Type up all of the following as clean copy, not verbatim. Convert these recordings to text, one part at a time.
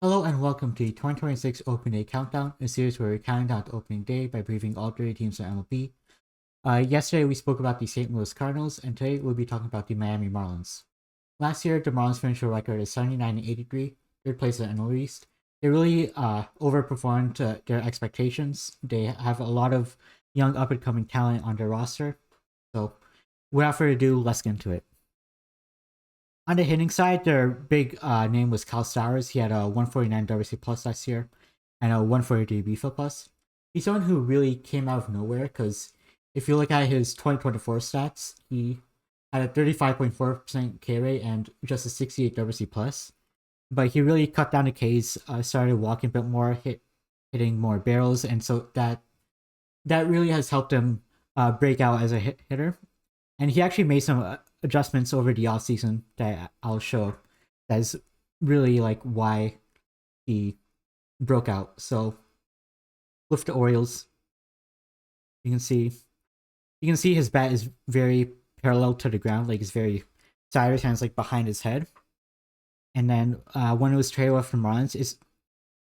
Hello and welcome to the 2026 Opening Day Countdown, a series where we count down to opening day by briefing all 30 teams in MLB. Yesterday we spoke about the St. Louis Cardinals, and today we'll be talking about the Miami Marlins. Last year, the Marlins finished a record of 79 and 83, third place in the NL East. They really overperformed their expectations. They have a lot of young up-and-coming talent on their roster. So, without further ado, let's get into it. On the hitting side, their big name was Cal Stowers. He had a 149 WC plus last year and a 143 BFIL plus. He's someone who really came out of nowhere because if you look at his 2024 stats, he had a 35.4% K rate and just a 68 WC plus. But he really cut down the Ks, started walking a bit more, hitting more barrels, and so that really has helped him break out as a hitter. And he actually made some adjustments over the off season that I'll show. That is really like why he broke out. So with the Orioles, you can see his bat is very parallel to the ground, like it's very sideways, hands like behind his head. And then when it was traded with the Marlins,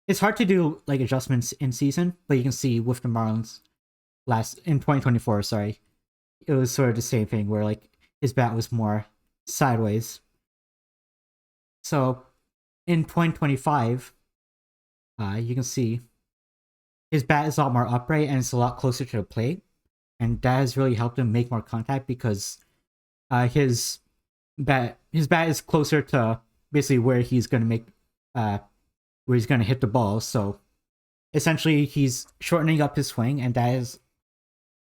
it's hard to do like adjustments in season, but you can see with the Marlins in 2024, sorry, it was sort of the same thing where like his bat was more sideways. So in 2025, you can see his bat is a lot more upright and it's a lot closer to the plate, and that has really helped him make more contact because his bat is closer to basically where he's gonna hit the ball. So essentially, he's shortening up his swing, and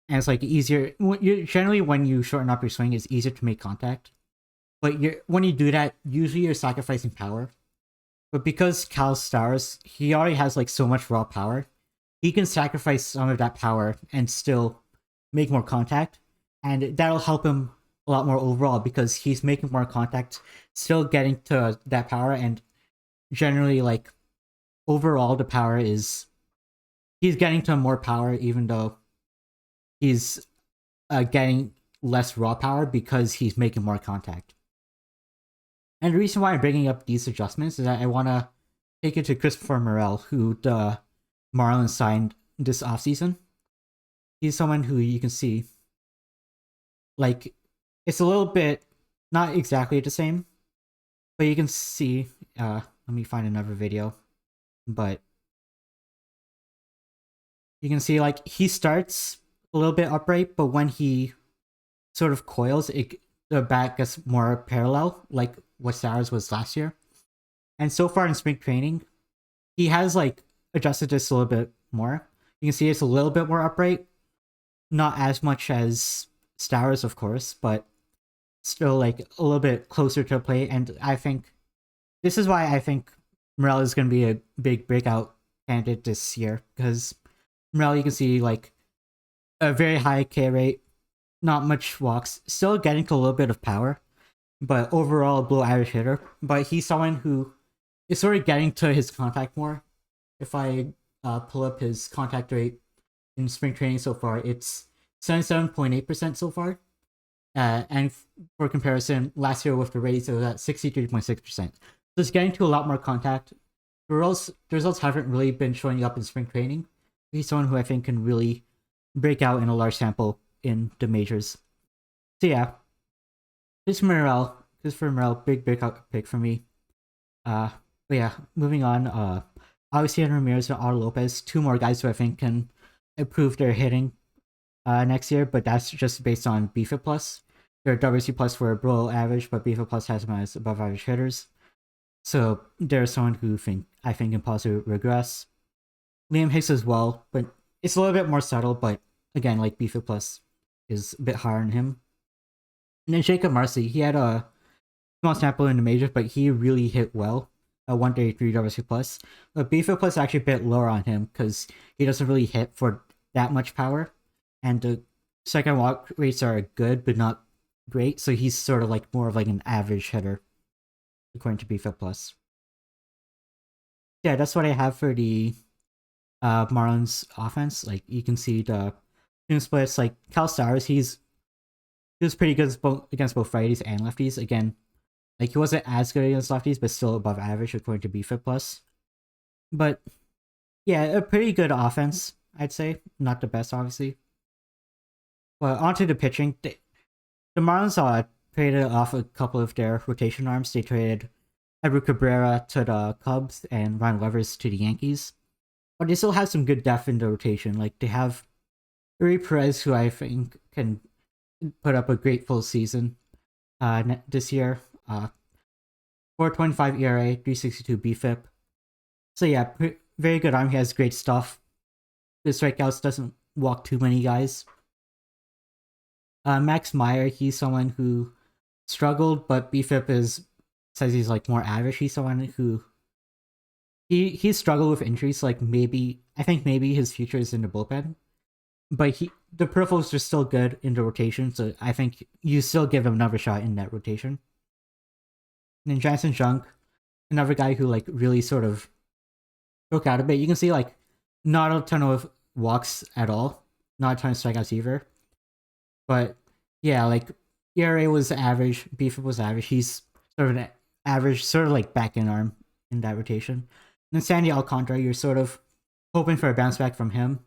it's like easier. Generally, when you shorten up your swing, it's easier to make contact. But when you do that, usually you're sacrificing power. But because Cal Stars, he already has like so much raw power, he can sacrifice some of that power and still make more contact, and that'll help him a lot more overall because he's making more contact, still getting to that power, and generally like overall the power is he's getting to more power even though he's getting less raw power because he's making more contact. And the reason why I'm bringing up these adjustments is that I want to take it to Christopher Morel, who the Marlins signed this offseason. He's someone who you can see, like, it's a little bit, not exactly the same, but you can see, let me find another video, but you can see, like, he starts a little bit upright, but when he sort of coils, the bat gets more parallel, like what Stowers was last year. And so far in spring training, he has like adjusted this a little bit more. You can see it's a little bit more upright, not as much as Stowers, of course, but still like a little bit closer to the plate. And I think this is why I think Morel is going to be a big breakout candidate this year, because Morel, you can see like a very high K rate, not much walks, still getting to a little bit of power, but overall a below average hitter. But he's someone who is sort of getting to his contact more. If I pull up his contact rate in spring training so far, it's 77.8% so far. And for comparison, last year with the Rays, it was at 63.6%. So it's getting to a lot more contact. The results haven't really been showing up in spring training. He's someone who I think can really break out in a large sample in the majors. So yeah, Christopher Morel, big breakout pick for me. But yeah, moving on. Obviously, Ramirez and Otto Lopez, two more guys who I think can improve their hitting next year, but that's just based on BFIP plus. Their WC plus were below average, but BFIP plus has them as above average hitters. So there's someone who I think can possibly regress. Liam Hicks as well, but it's a little bit more subtle, but again, like BFIP plus is a bit higher than him. And then Jacob Marcy, he had a small sample in the majors, but he really hit well. A 133 WC plus. But BFIP plus is actually a bit lower on him because he doesn't really hit for that much power. And the second walk rates are good, but not great. So he's sort of like more of like an average hitter, according to BFIP plus. Yeah, that's what I have for the Marlins offense. Like you can see the team splits. Like Cal Stowers, he was pretty good against both righties and lefties. Again, like he wasn't as good against lefties, but still above average according to BFIP plus. But yeah, a pretty good offense, I'd say. Not the best, obviously. But onto the pitching. The Marlins traded off a couple of their rotation arms. They traded Edward Cabrera to the Cubs and Ryan Levers to the Yankees. But they still have some good depth in the rotation. Like, they have Uri Perez, who I think can put up a great full season this year. 4.25 ERA, 362 BFIP. So yeah, very good arm. He has great stuff. The strikeouts, doesn't walk too many guys. Max Meyer, he's someone who struggled, but BFIP says he's like more average. He's someone who he struggled with injuries. Like, I think maybe his future is in the bullpen, but the peripherals are still good in the rotation. So I think you still give him another shot in that rotation. And then Jansen Junk, another guy who like really sort of broke out a bit. You can see like not a ton of walks at all, not a ton of strikeouts either. But yeah, like ERA was average, BFIP was average. He's sort of an average, sort of like back end arm in that rotation. And then Sandy Alcantara, you're sort of hoping for a bounce back from him.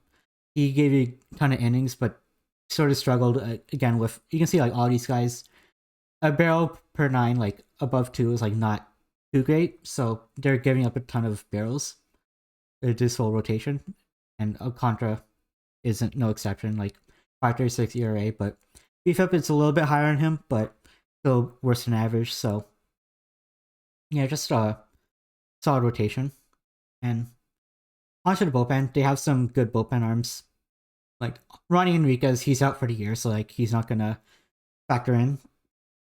He gave you a ton of innings, but sort of struggled again with, you can see like all these guys, a barrel per 9, like above 2 is like not too great. So they're giving up a ton of barrels this whole rotation. And Alcantara isn't no exception, like 5.36 ERA, but BFIP is a little bit higher on him, but still worse than average. So yeah, just a solid rotation. And onto the bullpen, they have some good bullpen arms. Like Ronnie Enriquez, he's out for the year, so like he's not gonna factor in.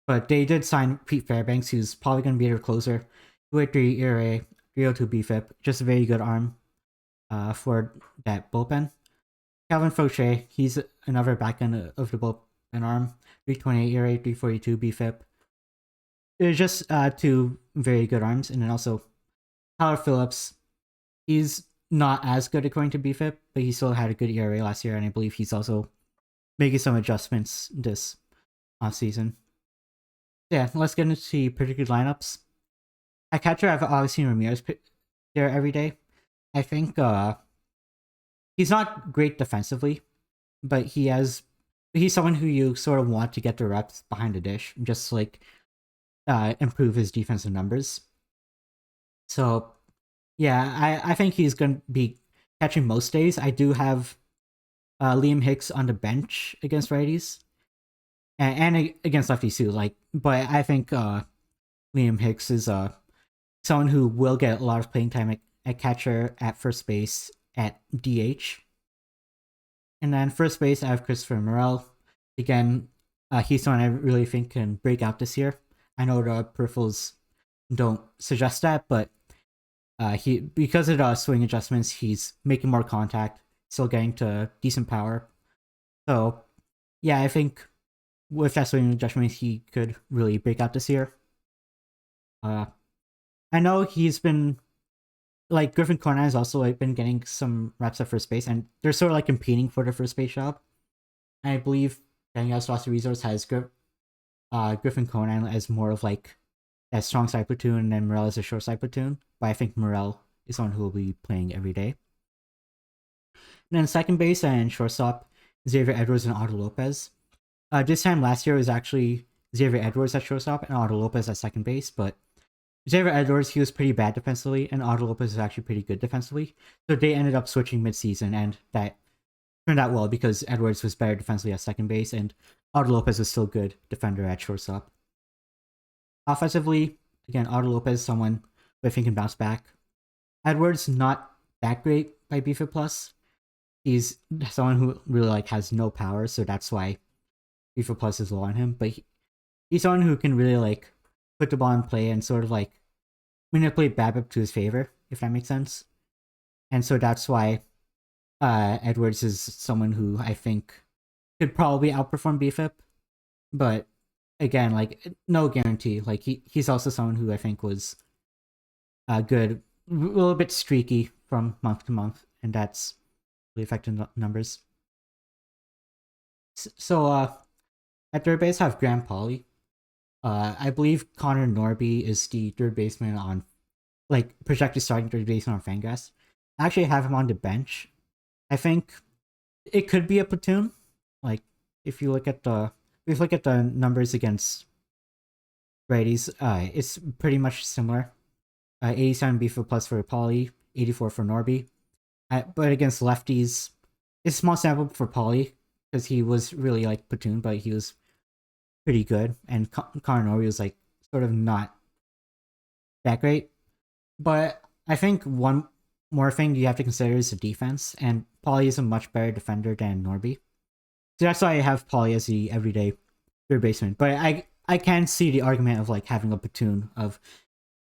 But they did sign Pete Fairbanks, who's probably gonna be their closer. 2.83 ERA, 302 BFIP, just a very good arm for that bullpen. Calvin Fauché, he's another back end of the bullpen arm. 328 ERA, 342 BFIP. They're just two very good arms. And then also Tyler Phillips, he's not as good according to BFIP, but he still had a good ERA last year, and I believe he's also making some adjustments this offseason. Yeah, let's get into the predicted lineups. At catcher, I've always seen Ramirez there every day. I think he's not great defensively, but he's someone who you sort of want to get the reps behind the dish, just like improve his defensive numbers. So yeah, I think he's going to be catching most days. I do have Liam Hicks on the bench against righties, and against lefties too. Like, but I think Liam Hicks is someone who will get a lot of playing time at catcher, at first base, at DH. And then first base, I have Christopher Morel. Again, he's someone I really think can break out this year. I know the peripherals don't suggest that, but he, because of the swing adjustments, he's making more contact, still getting to decent power. So yeah, I think with that swing adjustment, he could really break out this year. I know he's been like Griffin Conine has also like been getting some reps at first base, and they're sort of like competing for the first base job. And I believe Daniel Roster Resource has Griffin Conine as more of like a strong side platoon, and then Morel is a short side platoon. But I think Morel is someone who will be playing every day. And then second base and shortstop, Xavier Edwards and Otto Lopez. This time last year was actually Xavier Edwards at shortstop and Otto Lopez at second base, but Xavier Edwards, he was pretty bad defensively, and Otto Lopez is actually pretty good defensively. So they ended up switching mid-season, and that turned out well because Edwards was better defensively at second base, and Otto Lopez was still good defender at shortstop. Offensively, again, Otto Lopez is someone who I think can bounce back. Edwards, not that great by BFIP plus. He's someone who really like has no power, so that's why BFIP plus is low on him. But he's someone who can really like put the ball in play and sort of like manipulate BABIP to his favor, if that makes sense. And so that's why Edwards is someone who I think could probably outperform BFIP. But again, like no guarantee. Like he's also someone who I think was good, a little bit streaky from month to month, and that's really affecting numbers. So at third base, I have Graham Pauley. I believe Connor Norby is the third baseman on like projected starting to based on Fangraphs. I actually have him on the bench. I think it could be a platoon. Like if you look at the numbers against righties, it's pretty much similar. 87 BFA plus for Pauly, 84 for Norby. But against lefties, it's small sample for Pauly because he was really like platoon, but he was pretty good, and Connor Norby was like sort of not that great. But I think one more thing you have to consider is the defense, and Pauly is a much better defender than Norby. So that's why I have Pauly as the everyday third baseman. But I can see the argument of like having a platoon of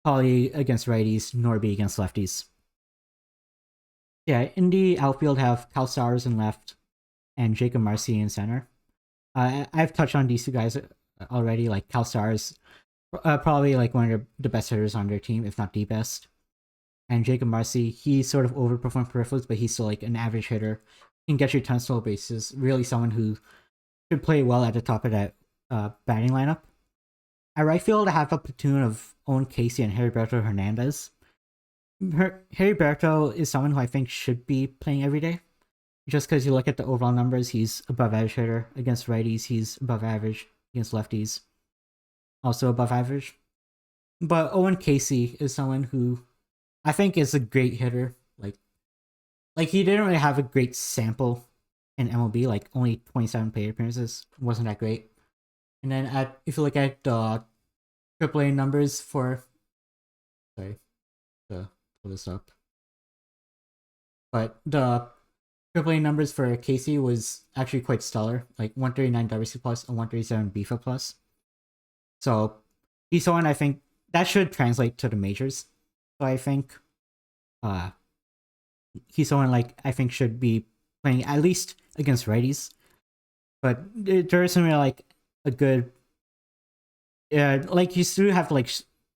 Pauly against righties, Norby against lefties. Yeah, in the outfield have Cal Stowers in left and Jacob Marcy in center. I've touched on these two guys already. Like Cal Stowers, probably like one of the best hitters on their team, if not the best. And Jacob Marcy, he sort of overperformed peripherals, but he's still like an average hitter. Can get you 10 stolen bases. Really someone who should play well at the top of that batting lineup. At right field, I have a platoon of Owen Casey and Heriberto Hernandez. Heriberto is someone who I think should be playing every day. Just because you look at the overall numbers, he's above average hitter. Against righties, he's above average. Against lefties, also above average. But Owen Casey is someone who I think is a great hitter. Like he didn't really have a great sample in MLB. Like only 27 plate appearances, wasn't that great. And then if you look at the AAA numbers for, sorry, to pull this up, but the AAA numbers for Casey was actually quite stellar, like 139 WC plus and 137 BFA plus. So he's someone I think that should translate to the majors. So I think he's someone like I think should be playing at least against righties. But there isn't really like a good, like you still have to like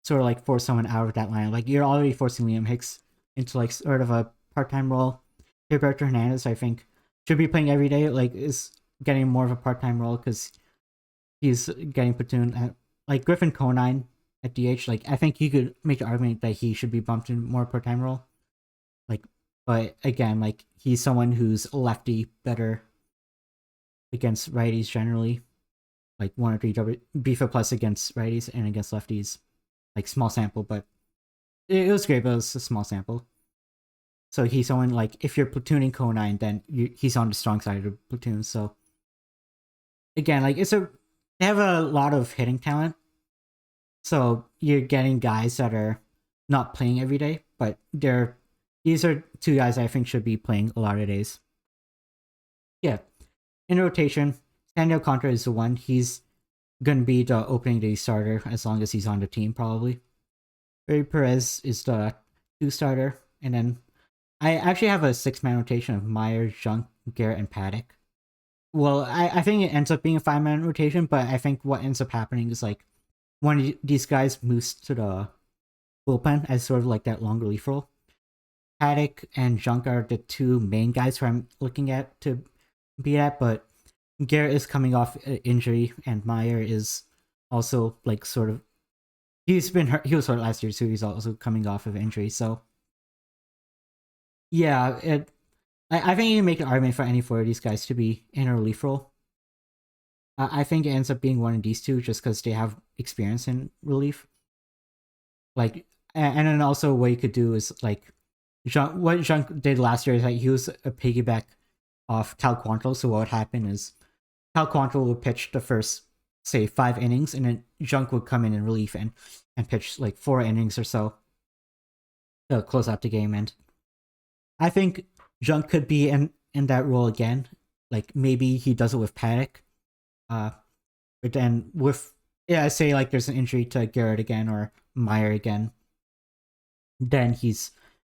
sort of like force someone out of that line. Like you're already forcing Liam Hicks into like sort of a part-time role. Heriberto Hernandez, I think, should be playing every day. Like is getting more of a part-time role because he's getting platoon at like Griffin Conine at DH. Like I think you could make the argument that he should be bumped in more part-time role. Like, but again, like he's someone who's lefty better against righties generally. Like 1 or 3 BFA plus against righties and against lefties. Like small sample, but it was great, but it was a small sample. So he's someone like if you're platooning Conine, then he's on the strong side of the platoon. So again, like they have a lot of hitting talent. So you're getting guys that are not playing every day, but these are two guys I think should be playing a lot of days. Yeah. In rotation, Sandy Alcantara is the one. He's gonna be the opening day starter as long as he's on the team, probably. Barry Perez is the 2 starter, and then I actually have a 6-man rotation of Meyer, Junk, Garrett, and Paddock. Well, I think it ends up being a 5-man rotation, but I think what ends up happening is like one of these guys moves to the bullpen as sort of like that long relief role. Paddock and Junk are the 2 main guys who I'm looking at to be at, but Garrett is coming off injury, and Meyer is also like sort of he's been hurt. He was hurt last year, so he's also coming off of injury. So yeah, I think you can make an argument for any 4 of these guys to be in a relief role. I think it ends up being one of these 2 just because they have experience in relief. Like, and then also what you could do is like what Jean did last year is like he was a piggyback off Cal Quantrill. So what would happen is Cal Quantrill would pitch the first, say, 5 innings, and then Junk would come in relief and pitch like 4 innings or so to close out the game. And I think Junk could be in that role again. Like maybe he does it with Paddock. But then with say like there's an injury to Garrett again or Meyer again, then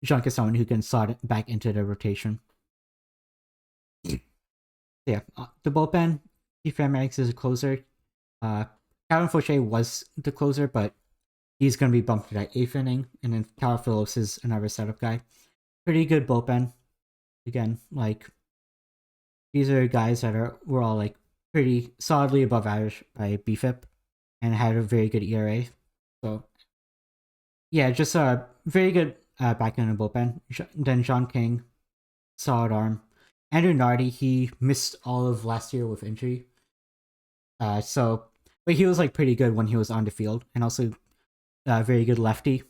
Junk is someone who can slot it back into the rotation. Yeah, the bullpen, Keith Van Marix is a closer. Calvin Fauché was the closer, but he's going to be bumped to that 8th inning. And then Kyle Phillips is another setup guy. Pretty good bullpen. Again, like, these are guys that were all, like, pretty solidly above average by BFIP and had a very good ERA. So, yeah, just very good back in the bullpen. Then John King, solid arm. Andrew Nardi, he missed all of last year with injury. But he was like pretty good when he was on the field, and also very good lefty.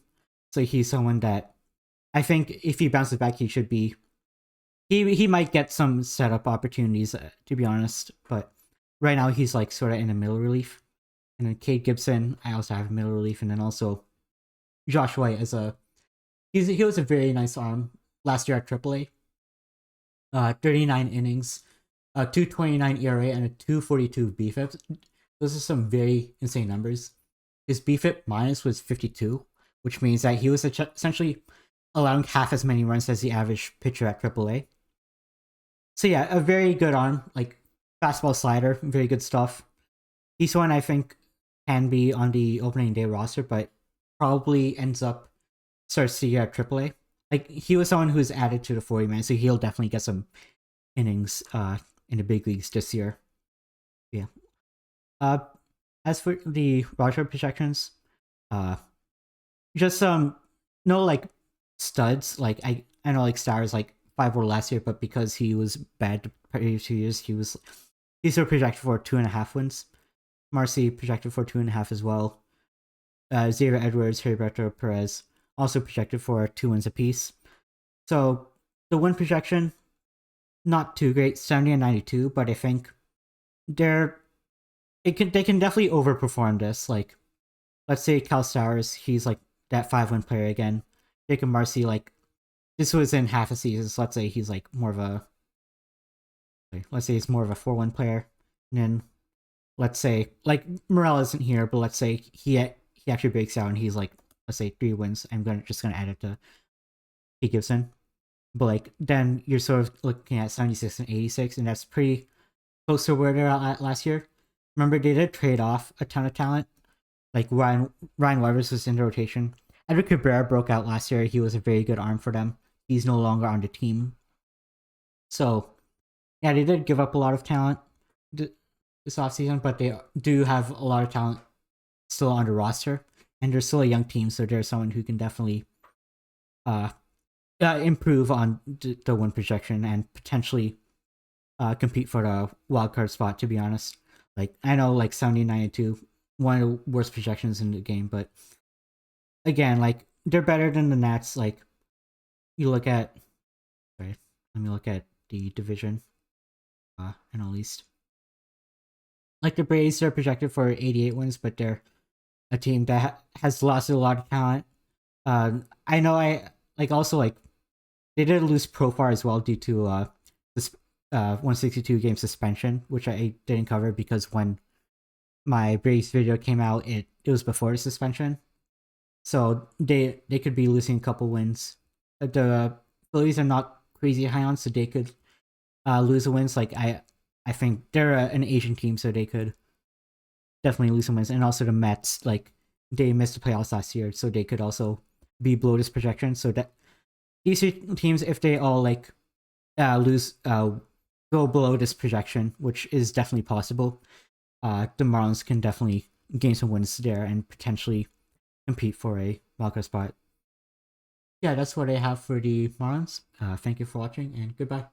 So he's someone that I think if he bounces back, he should be. He might get some setup opportunities, to be honest. But right now he's like sort of in a middle relief. And then Cade Gibson, I also have a middle relief, and then also Josh White as he was a very nice arm last year at AAA. 39 innings, 2.29 ERA, and a 2.42 BFIP. Those are some very insane numbers. His BFIP minus was 52, which means that he was essentially allowing half as many runs as the average pitcher at AAA. So yeah, a very good arm, like fastball slider, very good stuff. He's one I think can be on the opening day roster, but probably starts the year at AAA. Like he was someone who was added to the 40-man, so he'll definitely get some innings in the big leagues this year. Yeah. As for the roster projections, just no like studs. Like I know like Stars like 5 last year, but because he was bad the previous 2 years, he's still projected for 2.5 wins. Marcy projected for 2.5 as well. Xavier Edwards, Heriberto Perez also projected for 2 wins apiece. So the win projection, not too great, 70 and 92, but I think they can definitely overperform this. Like, let's say Cal Stowers, he's like that 5-win player again. Jacob Marcy, like this was in half a season, so let's say he's like more of a 4-win player. And then let's say like Morel isn't here, but let's say he actually breaks out and he's like, let's say 3 wins. I'm just gonna add it to P. Gibson. But like then you're sort of looking at 76 and 86, and that's pretty close to where they're at last year. Remember, they did trade off a ton of talent. Like Ryan Weathers was in the rotation. Edward Cabrera broke out last year. He was a very good arm for them. He's no longer on the team. So yeah, they did give up a lot of talent this offseason, but they do have a lot of talent still on the roster. And they're still a young team, so there's someone who can definitely improve on the win projection and potentially compete for the wildcard spot, to be honest. Like, I know, like, 70-92, one of the worst projections in the game, but again, like, they're better than the Nats. Like, you look at... Sorry, let me look at the division, and at least. Like, the Braves are projected for 88 wins, but they're a team that has lost a lot of talent. I know also, like, they did lose Profar as well due to this 162 game suspension, which I didn't cover because when my Braves video came out, it was before the suspension. So they could be losing a couple wins. The Phillies are not crazy high on, so they could lose the wins. Like I think they're an Asian team, so they could definitely lose some wins. And also the Mets, like they missed the playoffs last year, so they could also be below this projection. So that these teams, if they all like go below this projection, which is definitely possible, the Marlins can definitely gain some wins there and potentially compete for a wildcard spot. Yeah, that's what I have for the Marlins. Thank you for watching, and goodbye.